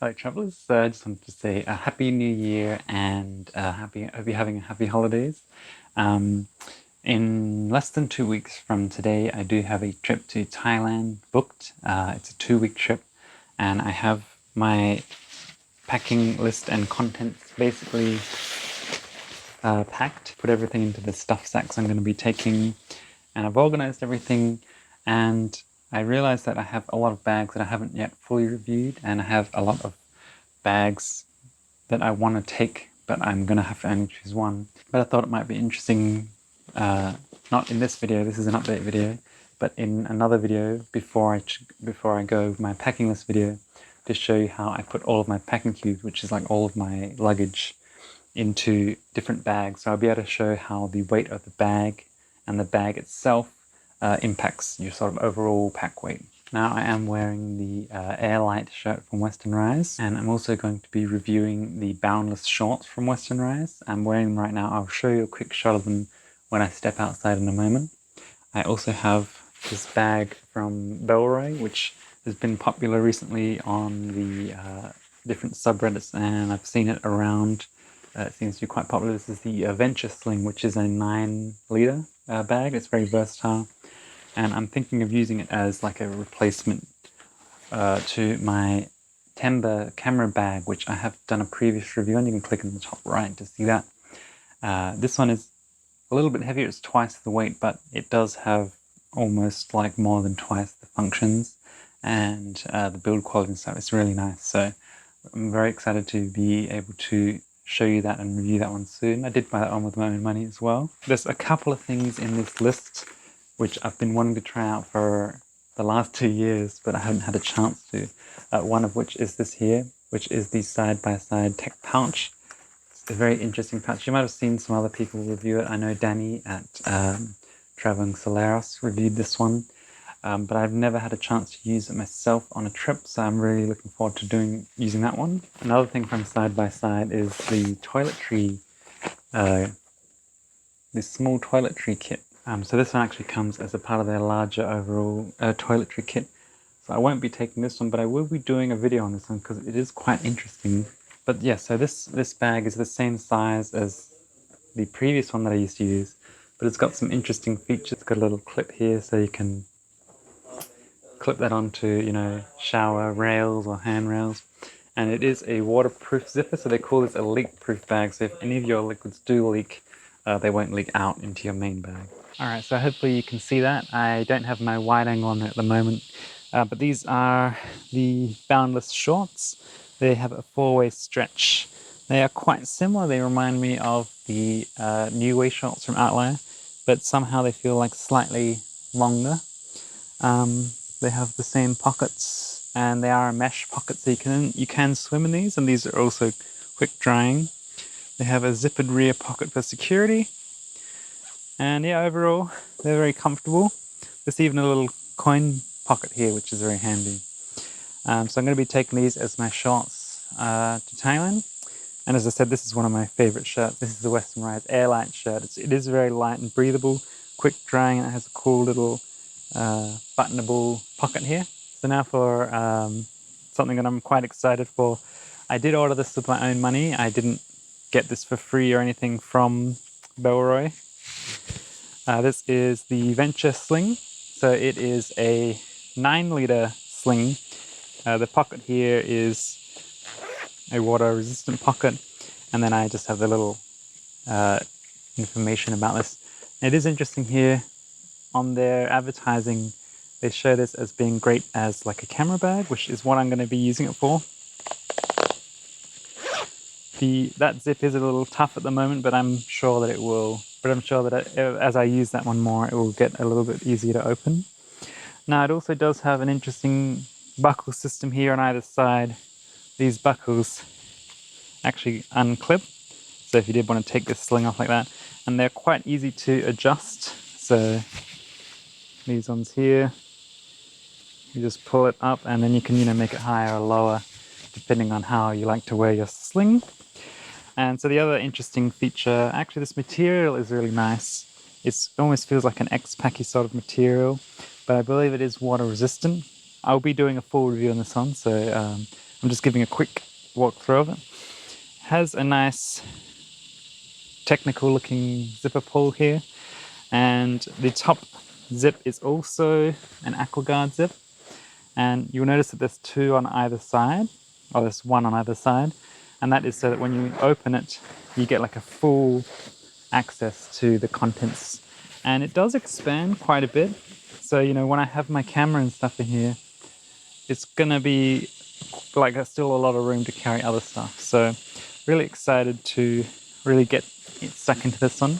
Hello, travellers. I just wanted to say a happy New Year and hope you're having happy holidays. Um, in less than 2 weeks from today, I do have a trip to Thailand booked. It's a 2-week trip, and I have my packing list and contents basically packed. Put everything into the stuff sacks I'm going to be taking, and I've organized everything. And I realized that I have a lot of bags that I haven't yet fully reviewed, and I have a lot of bags that I want to take, but I'm going to have to only choose one. But I thought it might be interesting, not in this video, this is an update video, but in another video before I go with my packing list video, to show you how I put all of my packing cubes, which is like all of my luggage, into different bags. So I'll be able to show how the weight of the bag and the bag itself impacts your sort of overall pack weight. Now I am wearing the Airlight shirt from Western Rise, and I'm also going to be reviewing the Boundless shorts from Western Rise. I'm wearing them right now. I'll show you a quick shot of them when I step outside in a moment. I also have this bag from Bellroy, which has been popular recently on the different subreddits, and I've seen it around. It seems to be quite popular. This is the Venture Sling, which is a 9-litre bag. It's very versatile, and I'm thinking of using it as like a replacement to my Timber camera bag, which I have done a previous review on. You can click in the top right to see that. This one is a little bit heavier. It's twice the weight, but it does have almost like more than twice the functions, and the build quality and stuff is really nice. So I'm very excited to be able to show you that and review that one soon. I did buy that one with my own money as well. There's a couple of things in this list which I've been wanting to try out for the last 2 years, but I haven't had a chance to. One of which is this here, which is the side-by-side tech pouch. It's a very interesting pouch. You might have seen some other people review it. I know Danny at Traveling Solaris reviewed this one, but I've never had a chance to use it myself on a trip, so I'm really looking forward to using that one. Another thing from side by side is the toiletry, this small toiletry kit. So this one actually comes as a part of their larger overall toiletry kit. So I won't be taking this one, but I will be doing a video on this one because it is quite interesting. But yeah, so this bag is the same size as the previous one that I used to use, but it's got some interesting features. It's got a little clip here, so you can clip that onto, you know, shower rails or handrails. And it is a waterproof zipper, so they call this a leak-proof bag. So if any of your liquids do leak, they won't leak out into your main bag. Alright, so hopefully you can see that. I don't have my wide angle on it at the moment, but these are the Boundless shorts. They have a 4-way stretch. They are quite similar. They remind me of the New Way shorts from Outlier, but somehow they feel like slightly longer. They have the same pockets, and they are a mesh pocket, so you can swim in these, and these are also quick drying. They have a zippered rear pocket for security, and yeah, overall they're very comfortable. There's even a little coin pocket here, which is very handy. So I'm going to be taking these as my shorts to Thailand. And as I said, this is one of my favorite shirts. This is the Western Rise Airlight shirt. It is very light and breathable, quick drying, and it has a cool little buttonable pocket here. So now for something that I'm quite excited for. I did order this with my own money. I didn't get this for free or anything from Bellroy. This is the Venture Sling. So it is a 9-litre sling. The pocket here is a water resistant pocket, and then I just have the little information about this. It is interesting here on their advertising, they show this as being great as like a camera bag, which is what I'm going to be using it for. That zip is a little tough at the moment, but I'm sure that it will. But I'm sure that as I use that one more, it will get a little bit easier to open. Now it also does have an interesting buckle system here on either side. These buckles actually unclip, so if you did want to take this sling off like that, and they're quite easy to adjust. So these ones here, you just pull it up, and then you can, you know, make it higher or lower depending on how you like to wear your sling. And so the other interesting feature, actually this material is really nice. It almost feels like an X-Packy sort of material, but I believe it is water resistant. I'll be doing a full review on this one, so I'm just giving a quick walkthrough of it. Has a nice technical looking zipper pull here, and the top zip is also an AquaGuard zip, and you'll notice that there's two on either side, or there's one on either side, and that is so that when you open it you get like a full access to the contents, and it does expand quite a bit. So when I have my camera and stuff in here, it's gonna be like there's still a lot of room to carry other stuff. So really excited to really get stuck into this one.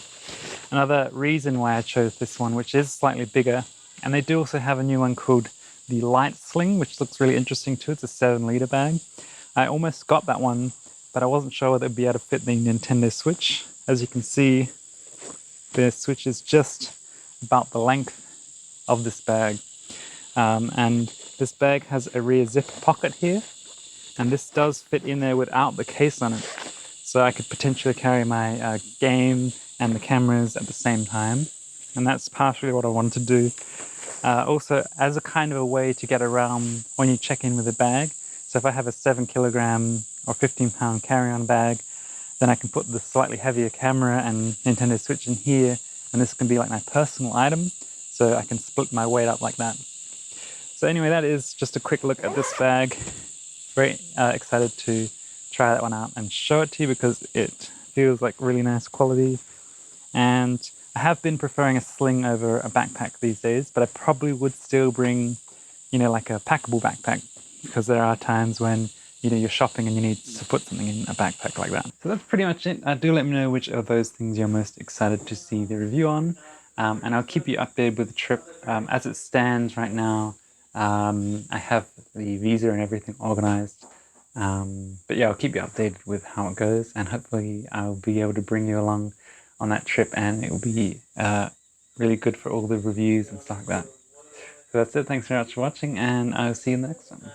Another reason why I chose this one, which is slightly bigger, and they do also have a new one called the Light Sling, which looks really interesting too. It's a 7-liter bag. I almost got that one, but I wasn't sure whether it'd be able to fit the Nintendo Switch. As you can see, the Switch is just about the length of this bag. And this bag has a rear zip pocket here, and this does fit in there without the case on it. So I could potentially carry my game and the cameras at the same time. And that's partially what I wanted to do. Also, as a kind of a way to get around when you check in with a bag. So if I have a 7 kilogram or 15-pound carry-on bag, then I can put the slightly heavier camera and Nintendo Switch in here, and this can be like my personal item. So I can split my weight up like that. So anyway, that is just a quick look at this bag. Very excited to try that one out and show it to you because it feels like really nice quality. And I have been preferring a sling over a backpack these days, but I probably would still bring, like a packable backpack, because there are times when, you're shopping and you need to put something in a backpack like that. So that's pretty much it. Do let me know which of those things you're most excited to see the review on. And I'll keep you updated with the trip. As it stands right now, I have the visa and everything organized. But yeah, I'll keep you updated with how it goes, and hopefully I'll be able to bring you along on that trip, and it will be really good for all the reviews and stuff like that. So that's it. Thanks very much for watching, and I'll see you in the next one.